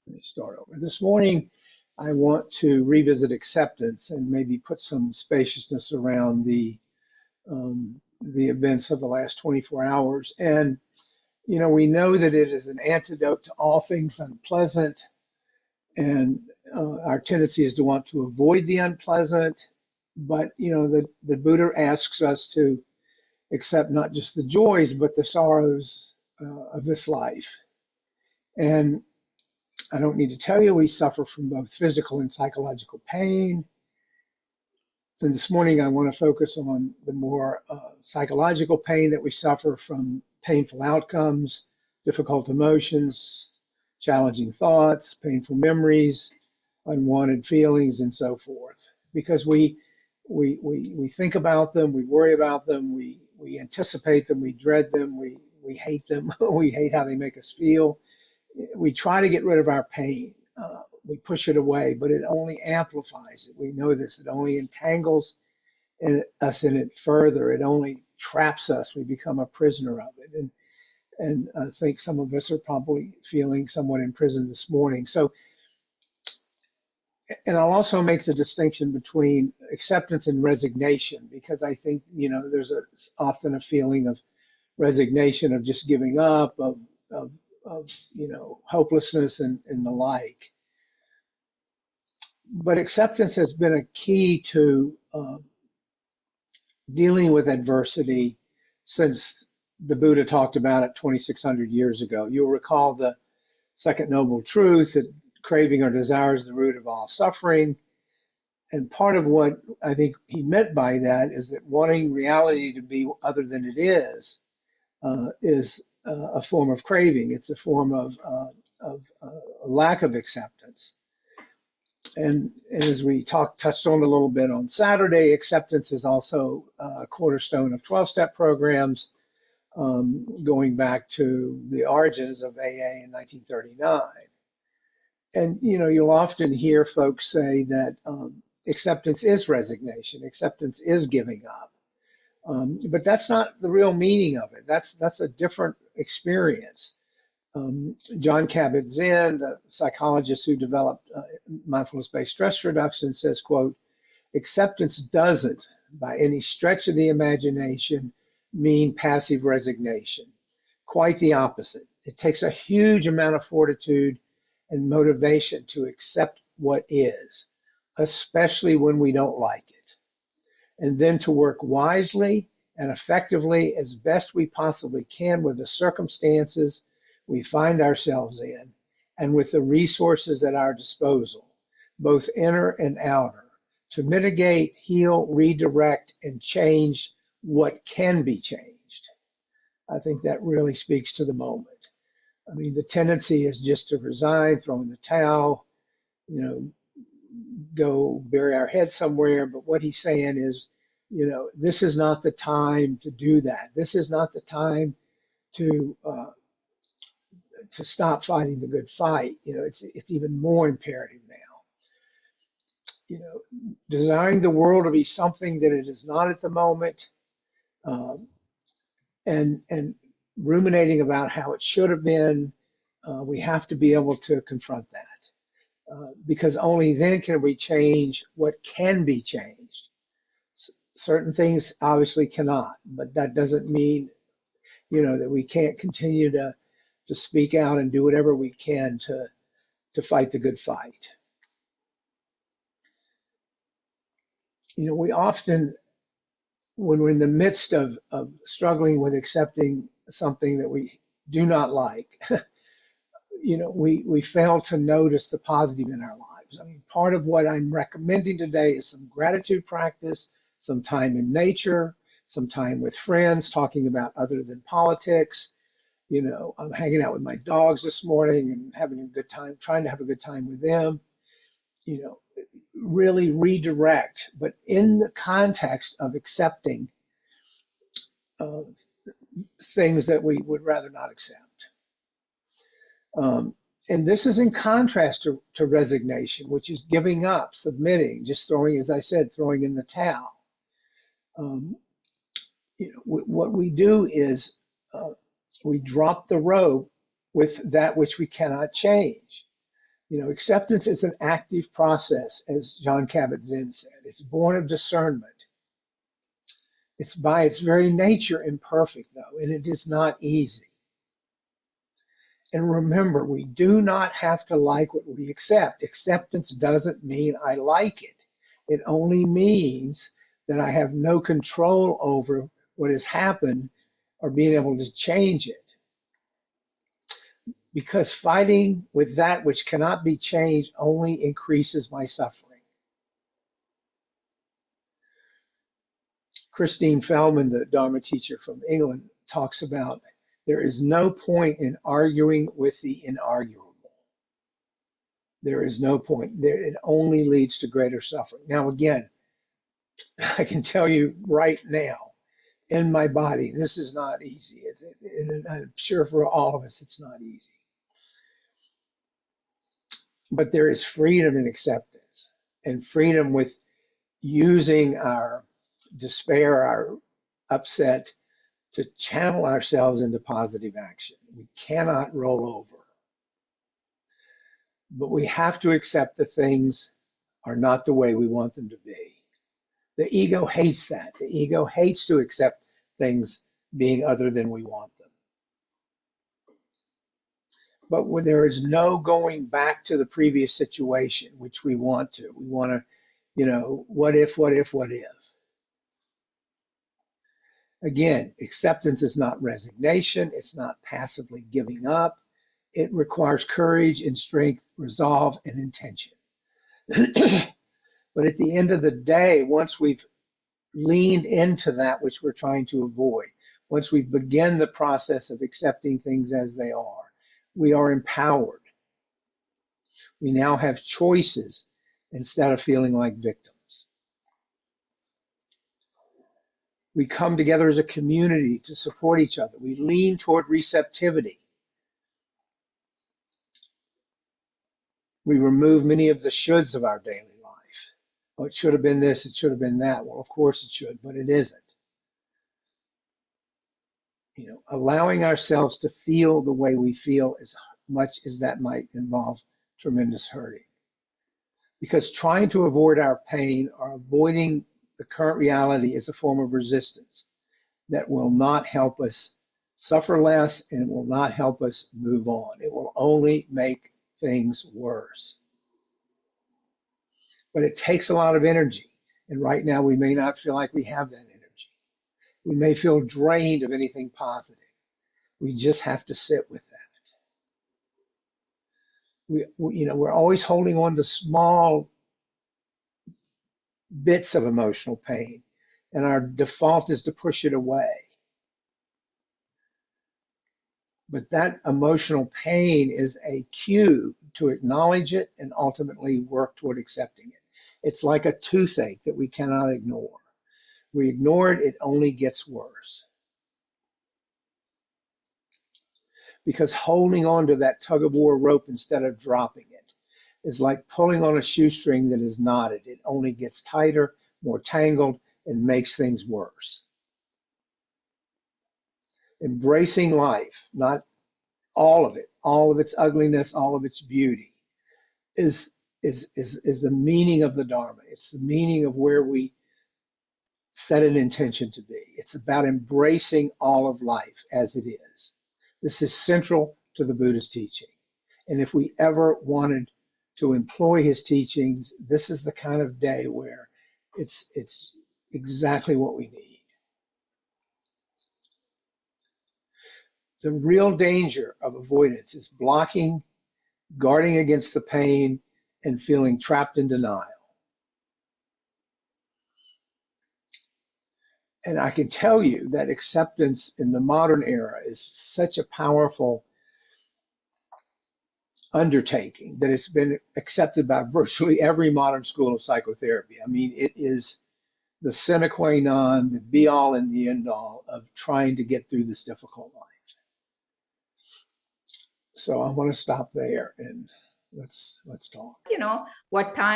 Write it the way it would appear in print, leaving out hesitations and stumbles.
Let me start over. This morning, I want to revisit acceptance and maybe put some spaciousness around the events of the last 24 hours. And we know that it is an antidote to all things unpleasant, and our tendency is to want to avoid the unpleasant. But the Buddha asks us to accept not just the joys, but the sorrows of this life. And I don't need to tell you, we suffer from both physical and psychological pain. So this morning, I want to focus on the more psychological pain that we suffer from painful outcomes, difficult emotions, challenging thoughts, painful memories, unwanted feelings, and so forth. Because we think about them, we worry about them, we anticipate them, we dread them, we hate them, we hate how they make us feel. We try to get rid of our pain. We push it away, but it only amplifies it. We know this. It only entangles us in it further. It only traps us. We become a prisoner of it. And I think some of us are probably feeling somewhat imprisoned this morning. So, and I'll also make the distinction between acceptance and resignation, because I think, there's often a feeling of resignation, of just giving up, of hopelessness and the like. But acceptance has been a key to dealing with adversity since the Buddha talked about it 2,600 years ago. You'll recall the second noble truth that craving or desire is the root of all suffering. And part of what I think he meant by that is that wanting reality to be other than it is a form of craving. It's a form of a lack of acceptance. And as we touched on a little bit on Saturday, acceptance is also a cornerstone of 12-step programs, going back to the origins of AA in 1939. And you'll often hear folks say that acceptance is resignation, acceptance is giving up. But that's not the real meaning of it. That's a different experience. John Kabat-Zinn, the psychologist who developed mindfulness-based stress reduction, says, quote, acceptance doesn't, by any stretch of the imagination, mean passive resignation. Quite the opposite. It takes a huge amount of fortitude and motivation to accept what is, especially when we don't like it, and then to work wisely and effectively as best we possibly can with the circumstances we find ourselves in and with the resources at our disposal, both inner and outer, to mitigate, heal, redirect, and change what can be changed. I think that really speaks to the moment. I mean, the tendency is just to resign, throw in the towel, go bury our head somewhere. But what he's saying is, this is not the time to do that. This is not the time to stop fighting the good fight. It's even more imperative now. Desiring the world to be something that it is not at the moment, um, and ruminating about how it should have been. We have to be able to confront that, because only then can we change what can be changed. Certain things obviously cannot, but that doesn't mean that we can't continue to speak out and do whatever we can to fight the good fight. We often, when we're in the midst of struggling with accepting something that we do not like, we fail to notice the positive in our lives. I mean, part of what I'm recommending today is some gratitude practice, some time in nature, some time with friends, talking about other than politics. I'm hanging out with my dogs this morning and having a good time, trying to have a good time with them. You know, really redirect, but in the context of accepting uh, things that we would rather not accept. Um, and this is in contrast to resignation, which is giving up, submitting, just throwing, as I said, throwing in the towel. Um, what we do is we drop the rope with that which we cannot change. You know, acceptance is an active process, as John Kabat-Zinn said. It's born of discernment. It's by its very nature imperfect, though, and it is not easy. And remember, we do not have to like what we accept. Acceptance doesn't mean I like it. It only means that I have no control over what has happened or being able to change it. Because fighting with that which cannot be changed only increases my suffering. Christine Feldman, the Dharma teacher from England, talks about there is no point in arguing with the inarguable. There is no point. It only leads to greater suffering. Now, again, I can tell you right now, in my body, this is not easy. And I'm sure for all of us, it's not easy. But there is freedom in acceptance, and freedom with using our despair, our upset, to channel ourselves into positive action. We cannot roll over. But we have to accept that things are not the way we want them to be. The ego hates that. The ego hates to accept things being other than we want them. But when there is no going back to the previous situation, which we want to, what if? Again, acceptance is not resignation. It's not passively giving up. It requires courage and strength, resolve, and intention. But at the end of the day, once we've leaned into that which we're trying to avoid, once we begin the process of accepting things as they are, we are empowered. We now have choices instead of feeling like victims. We come together as a community to support each other. We lean toward receptivity. We remove many of the shoulds of our daily life. Oh, it should have been this, it should have been that. Well, of course it should, but it isn't. Allowing ourselves to feel the way we feel, as much as that might involve tremendous hurting. Because trying to avoid our pain or avoiding the current reality is a form of resistance that will not help us suffer less, and it will not help us move on. It will only make things worse. But it takes a lot of energy, and right now we may not feel like we have that energy. We may feel drained of anything positive. We just have to sit with that. We're always holding on to small bits of emotional pain, and our default is to push it away. But that emotional pain is a cue to acknowledge it and ultimately work toward accepting it. It's like a toothache that we cannot ignore. We ignore it, it only gets worse. Because holding on to that tug of war rope instead of dropping it is like pulling on a shoestring that is knotted. It only gets tighter, more tangled, and makes things worse. Embracing life, not all of its ugliness, all of its beauty, is the meaning of the Dharma. It's the meaning of where we set an intention to be. It's about embracing all of life as it is. This is central to the Buddha's teaching. And if we ever wanted to employ his teachings, this is the kind of day where it's exactly what we need. The real danger of avoidance is blocking, guarding against the pain, and feeling trapped in denial. And I can tell you that acceptance in the modern era is such a powerful undertaking that it's been accepted by virtually every modern school of psychotherapy. I mean, it is the sine qua non, the be all and the end all of trying to get through this difficult life. So I want to stop there and let's talk. What time